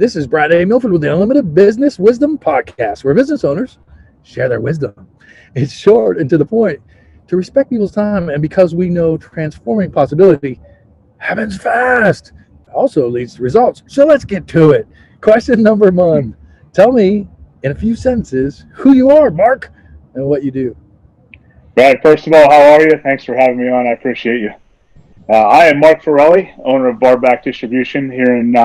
This is Brad A. Milford with the Unlimited Business Wisdom Podcast, where business owners share their wisdom. It's short and to the point, to respect people's time, and because we know transforming possibility happens fast, also leads to results. So let's get to it. Question number one. Tell me in a few sentences who you are, Mark, and what you do. Brad, first of all, how are you? Thanks for having me on. I appreciate you. I am Mark Ferrelli, owner of BarBack Distribution here in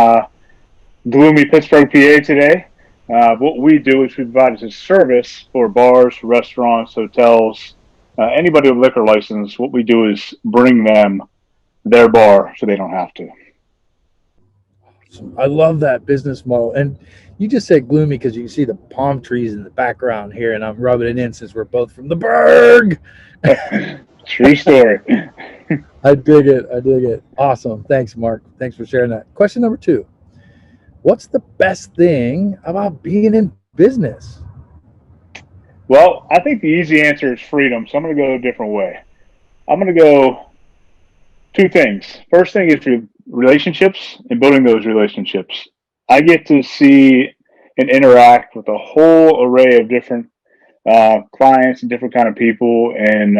gloomy Pittsburgh, PA today. What we do is we provide a service for bars, restaurants, hotels, anybody with a liquor license. What we do is bring them their bar so they don't have to. I love that business model. And you just said gloomy because you can see the palm trees in the background here, and I'm rubbing it in since we're both from the Berg. True story. I dig it. I dig it. Awesome. Thanks, Mark. Thanks for sharing that. Question number two. What's the best thing about being in business? Well, I think the easy answer is freedom. So I'm going to go a different way. I'm going to go two things. First thing is relationships and building those relationships. I get to see and interact with a whole array of different clients and different kind of people. And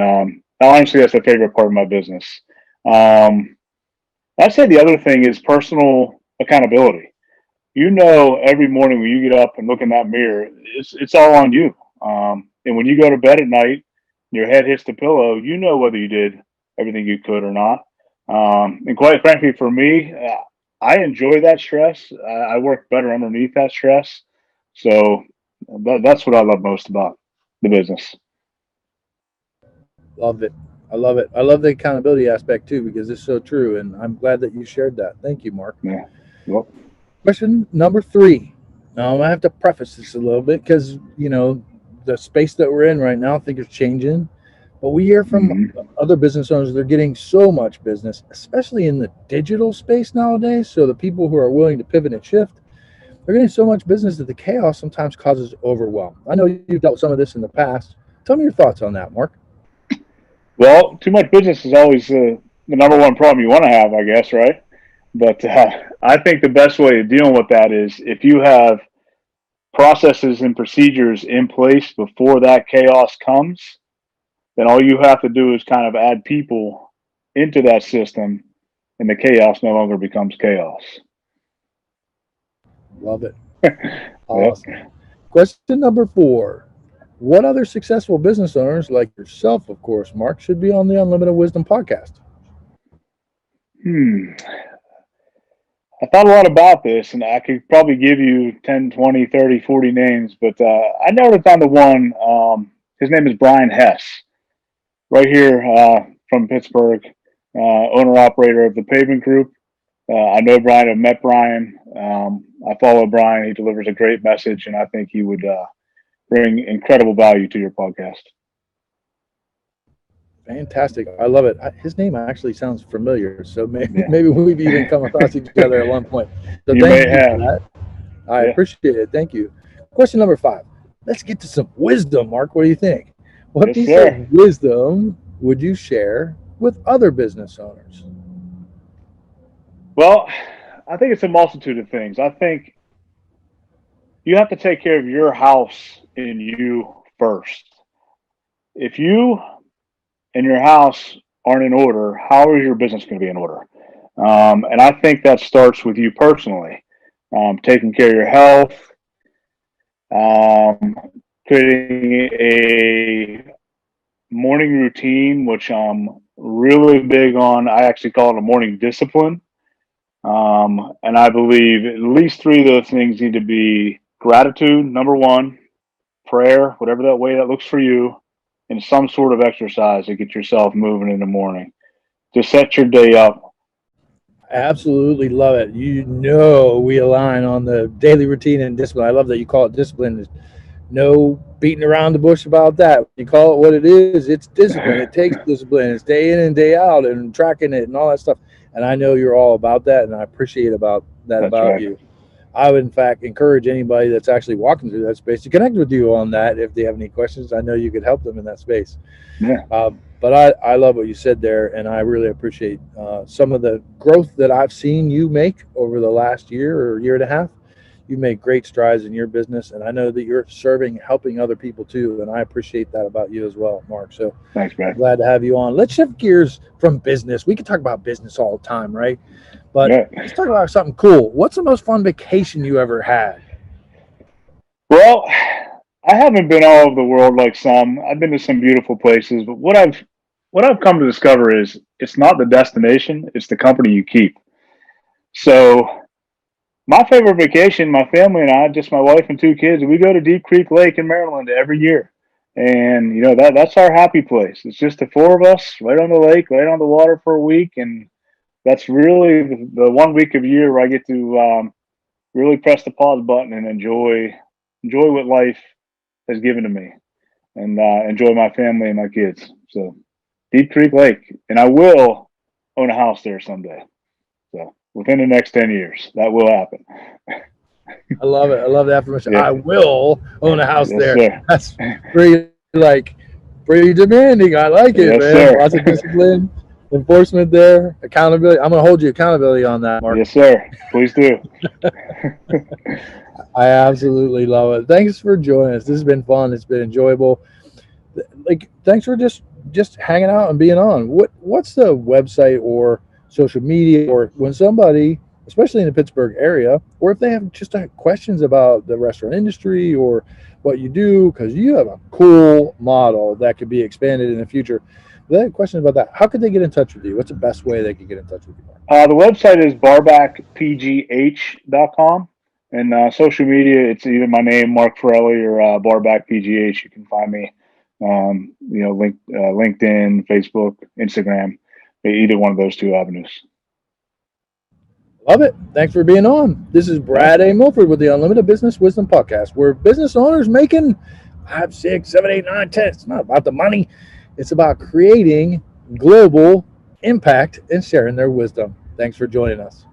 honestly, that's my favorite part of my business. I'd say the other thing is personal accountability. You know, every morning when you get up and look in that mirror, it's all on you. And when you go to bed at night, your head hits the pillow, you know whether you did everything you could or not. And quite frankly, for me, I enjoy that stress. I work better underneath that stress. So that's what I love most about the business. Love it. I love it. I love the accountability aspect too, because it's so true. And I'm glad that you shared that. Thank you, Mark. Yeah. Well, question number three. Now, I have to preface this a little bit because, you know, the space that we're in right now, I think is changing. But we hear from other business owners, they're getting so much business, especially in the digital space nowadays. So the people who are willing to pivot and shift, they're getting so much business that the chaos sometimes causes overwhelm. I know you've dealt with some of this in the past. Tell me your thoughts on that, Mark. well, too much business is always the number one problem you want to have, I guess, right? But I think the best way of dealing with that is if you have processes and procedures in place before that chaos comes, then all you have to do is kind of add people into that system, and the chaos no longer becomes chaos. Love it. Awesome. Yep. Question number four. What other successful business owners, like yourself, of course, Mark, should be on the Unlimited Wisdom podcast? I thought a lot about this, and I could probably give you 10, 20, 30, 40 names, but I narrowed it down to one. His name is Brian Hess, right here from Pittsburgh, owner-operator of the Pavement Group. I know Brian. I've met Brian. I follow Brian. He delivers a great message, and I think he would bring incredible value to your podcast. Fantastic. I love it. His name actually sounds familiar, so maybe we've even come across each other at one point. So you thank may you have. For that. I appreciate it. Thank you. Question number five. Let's get to some wisdom, Mark. What do you think? What piece of wisdom would you share with other business owners? Well, I think it's a multitude of things. I think you have to take care of your house and you first. If you and your house aren't in order, how is your business going to be in order? And I think that starts with you personally, taking care of your health, creating a morning routine, which I'm really big on. I actually call it a morning discipline. And I believe at least three of those things need to be gratitude, number one, prayer, whatever that way that looks for you, and some sort of exercise to get yourself moving in the morning to set your day up. Absolutely love it. You know, we align on the daily routine and discipline. I love that you call it discipline. There's no beating around the bush about that. You call it what it is. It's discipline. It takes discipline. It's day in and day out and tracking it and all that stuff. And I know you're all about that, and I appreciate that That's about right. you. I would, in fact, encourage anybody that's actually walking through that space to connect with you on that if they have any questions. I know you could help them in that space. Yeah. But I love what you said there, and I really appreciate some of the growth that I've seen you make over the last year or year and a half. You've made great strides in your business, and I know that you're helping other people too, and I appreciate that about you as well, Mark. So Thanks, I'm Brad. glad to have you on. Let's shift gears from business. We could talk about business all the time, right? But Yeah. let's talk about something cool. What's the most fun vacation you ever had? Well, I haven't been all over the world like some. I've been to some beautiful places, but what I've come to discover is it's not the destination, it's the company you keep. So my favorite vacation, my family and I, just my wife and two kids, we go to Deep Creek Lake in Maryland every year. And that's our happy place. It's just the four of us right on the lake, right on the water for a week, and that's really the 1 week of year where I get to really press the pause button and enjoy what life has given to me, and enjoy my family and my kids. So Deep Creek Lake, and I will own a house there someday. So within the next 10 years, that will happen. I love it. I love the affirmation. Yeah. I will own a house Yes, there. sir. That's pretty pretty demanding. I like it, Yes, man. sir. Lots of discipline, enforcement there, accountability. I'm going to hold you accountability on that, Mark. Yes, sir. Please do. I absolutely love it. Thanks for joining us. This has been fun. It's been enjoyable. Thanks for just hanging out and being on. What's the website or social media, or when somebody, especially in the Pittsburgh area, or if they have just questions about the restaurant industry or what you do, because you have a cool model that could be expanded in the future. If they have questions about that, how could they get in touch with you? What's the best way they could get in touch with you? The website is barbackpgh.com. And social media, it's either my name, Mark Ferrelli, or BarBack PGH. You can find me, LinkedIn, Facebook, Instagram, either one of those two avenues. Love it. Thanks for being on. This is Brad A. Milford with the Unlimited Business Wisdom Podcast, where business owners making 5, 6, 7, 8, 9, 10. It's not about the money. It's about creating global impact and sharing their wisdom. Thanks for joining us.